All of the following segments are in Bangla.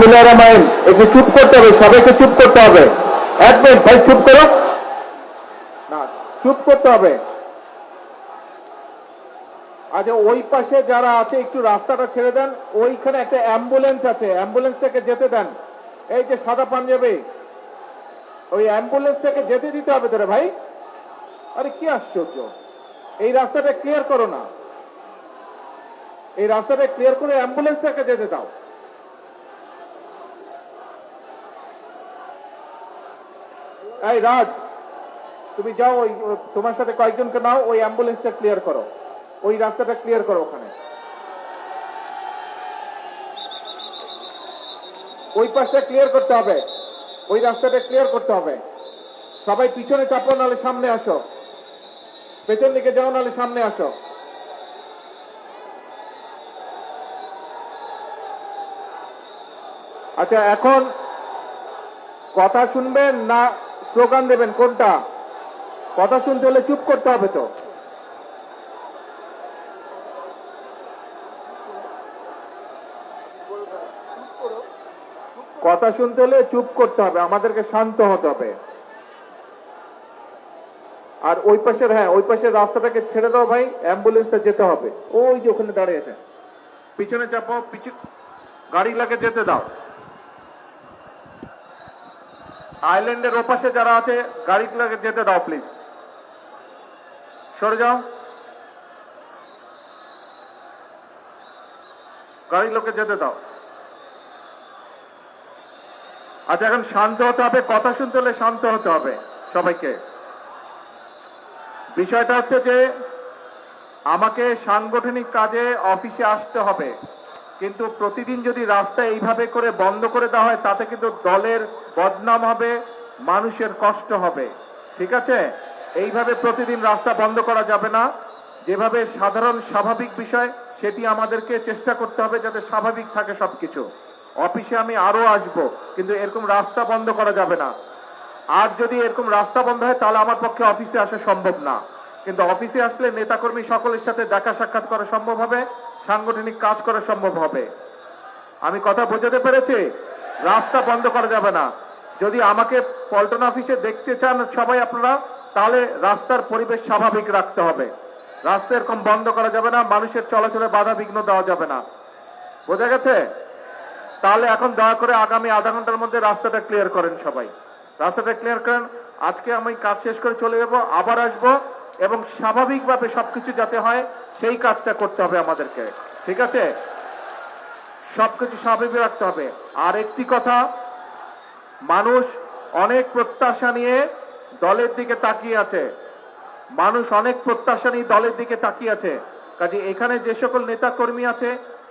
বিসমিল্লাহির রহমানির রহিম। একটু চুপ করতে হবে, সবাইকে চুপ করতে হবে। এক মিনিট ভাই, চুপ করো না, চুপ করতে হবে। আচ্ছা, ওই পাশে যারা আছে একটু রাস্তাটা ছেড়ে দেন। ওইখানে একটা অ্যাম্বুলেন্স আছে, অ্যাম্বুলেন্স থেকে যেতে দেন। এই যে সাদা পাঞ্জাবি, ওই অ্যাম্বুলেন্স থেকে যেতে দিতে হবে তোরে ভাই। আরে কি আশ্চর্য, এই রাস্তাটা ক্লিয়ার করো না, এই রাস্তাটা ক্লিয়ার করে অ্যাম্বুলেন্সটাকে যেতে দাও। এই রাজ, তুমি যাও, ওই তোমার সাথে কয়েকজনকে নাও, ওই অ্যাম্বুলেন্সটা ক্লিয়ার করো, ওই রাস্তাটা ক্লিয়ার করো। ওখানে ওই পাশটা ক্লিয়ার করতে হবে, ওই রাস্তাটা ক্লিয়ার করতে হবে। সবাই পিছনে চাপো, নাহলে সামনে আসো, পেছন দিকে যাও, নাহলে সামনে আসো। আচ্ছা, এখন কথা শুনবেন না স্লোগান দেবেন, কোনটা? কথা শুনতে হলে চুপ করতে হবে তো। কথা শুনতে হলে চুপ করতে হবে, আমাদেরকে শান্ত হতে হবে। আর ওই পাশের, হ্যাঁ, ওই পাশের রাস্তাটাকে ছেড়ে দাও ভাই, অ্যাম্বুলেন্সটা যেতে হবে। ওই যে ওখানে দাঁড়িয়ে আছে, পিছনে চাপো, গাড়িগুলাকে যেতে দাও। আইল্যান্ডের ওপাশে যারা আছে গাড়িগুলাকে যেতে দাও, প্লিজ সরে যাও, গাড়িগুলোকে যেতে দাও। আচ্ছা, এখন শান্ত হতে হবে, কথা শুনতে হলে শান্ত হতে হবে সবাইকে। বিষয়টা হচ্ছে যে আমাকে সাংগঠনিক কাজে অফিসে আসতে হবে, কিন্তু প্রতিদিন যদি রাস্তা এইভাবে করে বন্ধ করে দেওয়া হয়, তাতে কিন্তু দলের বদনাম হবে, মানুষের কষ্ট হবে। ঠিক আছে, এইভাবে প্রতিদিন রাস্তা বন্ধ করা যাবে না। যেভাবে সাধারণ স্বাভাবিক বিষয়, সেটি আমাদেরকে চেষ্টা করতে হবে যাতে স্বাভাবিক থাকে সবকিছু। অফিসে আমি আরো আসব, কিন্তু এরকম রাস্তা বন্ধ করা যাবে না। আর যদি এরকম রাস্তা বন্ধ হয়, তাহলে আমার পক্ষে অফিসে আসা সম্ভব না। কিন্তু অফিসে আসলে নেতাকর্মী সকলের সাথে দেখা সাক্ষাৎ করা সম্ভব হবে, সাংগঠনিক কাজ করা সম্ভব হবে। আমি কথা বোঝাতে পেরেছি? রাস্তা বন্ধ করা যাবে না। যদি আমাকে পল্টন অফিসে দেখতে চান সবাই আপনারা, তাহলে রাস্তার পরিবেশ স্বাভাবিক রাখতে হবে। রাস্তা এরকম বন্ধ করা যাবে না, মানুষের চলাচলে বাধা বিঘ্ন দেওয়া যাবে না। বোঝা গেছে? তাহলে এখন দয়া করে আগামী আধা ঘন্টার মধ্যে রাস্তাটা ক্লিয়ার করেন সবাই, রাস্তাটা ক্লিয়ার করেন। আজকে আমি কাজ শেষ করে চলে যাব, আবার আসব, এবং স্বাভাবিকভাবে সবকিছু যাতে হয় সেই কাজটা করতে হবে আমাদেরকে। ঠিক আছে, সবকিছু স্বাভাবিক রাখতে হবে। আর একটি কথা, মানুষ অনেক প্রত্যাশা নিয়ে দলের দিকে তাকিয়ে আছে, মানুষ অনেক প্রত্যাশা নিয়ে দলের দিকে তাকিয়ে আছে। কাজে এখানে যে সকল নেতা কর্মী আছে,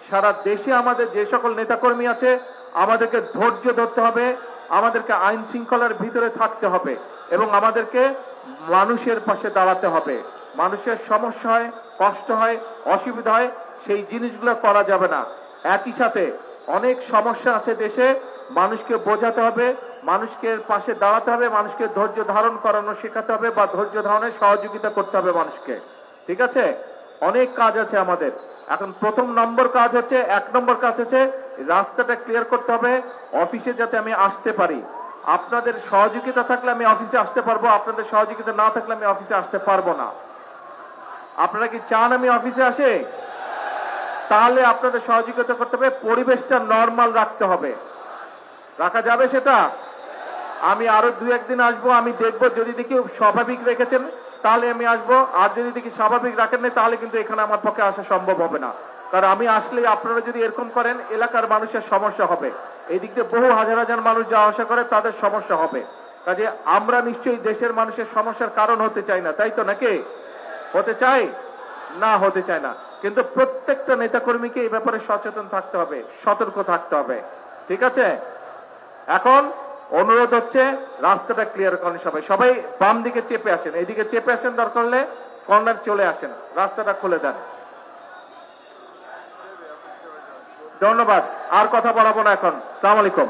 সারা দেশে আমাদের যে সকল নেতা কর্মী আছে, আমাদেরকে ধৈর্য ধরতে হবে, আমাদেরকে আইন শৃঙ্খলার ভিতরে থাকতে হবে, এবং আমাদেরকে মানুষের পাশে দাঁড়াতে হবে। মানুষের সমস্যা হয়, কষ্ট হয়, অসুবিধা হয়, সেই জিনিসগুলো করা যাবে না। একই সাথে অনেক সমস্যা আছে দেশে, মানুষকে বোঝাতে হবে, মানুষকে পাশে দাঁড়াতে হবে, মানুষকে ধৈর্য ধারণ করানো শেখাতে হবে, বা ধৈর্য ধারণের সহযোগিতা করতে হবে মানুষকে। ঠিক আছে, অনেক কাজ আছে আমাদের। এখন প্রথম নম্বর কাজ হচ্ছে, 1 নম্বর কাজ হচ্ছে রাস্তাটা ক্লিয়ার করতে হবে, অফিসে যাতে আমি আসতে পারি। আপনাদের সহযোগিতা থাকলে আমি অফিসে আসতে পারবো, আপনাদের সহযোগিতা না থাকলে আমি অফিসে আসতে পারবো না। আপনারা কি চান আমি অফিসে আসে? তাহলে আপনাদের সহযোগিতা করতে হবে, পরিবেশটা নরমাল রাখতে হবে। রাখা যাবে সেটা? আমি আরো 2-1 দিন আসবো, আমি দেখবো, যদি দেখি স্বাভাবিক রেখেছেন তাহলে আমি আসবো, আর যদি দেখি স্বাভাবিক রাখেন না, তাহলে কিন্তু এখানে আমার পক্ষে আসা সম্ভব হবে না। কারণ আমি আসলে আপনারা যদি এরকম করেন, এলাকার মানুষের সমস্যা হবে। এই দিক দিয়ে বহু হাজার হাজার মানুষ যাওয়া আসা করে, তাদের সমস্যা হবে। কাজে আমরা নিশ্চয়ই দেশের মানুষের সমস্যার কারণ হতে চাই না, তাই তো? নাকি হতে চাই? না, হতে চায় না। কিন্তু প্রত্যেকটা নেতাকর্মীকে এই ব্যাপারে সচেতন থাকতে হবে, সতর্ক থাকতে হবে। ঠিক আছে, এখন অনুরোধ হচ্ছে রাস্তাটা ক্লিয়ার করেন সবাই। সবাই বাম দিকে চেপে আসেন, এইদিকে চেপে আসেন, দরকার হলে কর্নার চলে আসেন, রাস্তাটা খুলে দেন। ধন্যবাদ, আর কথা বলাবো না এখন। আসসালামু আলাইকুম।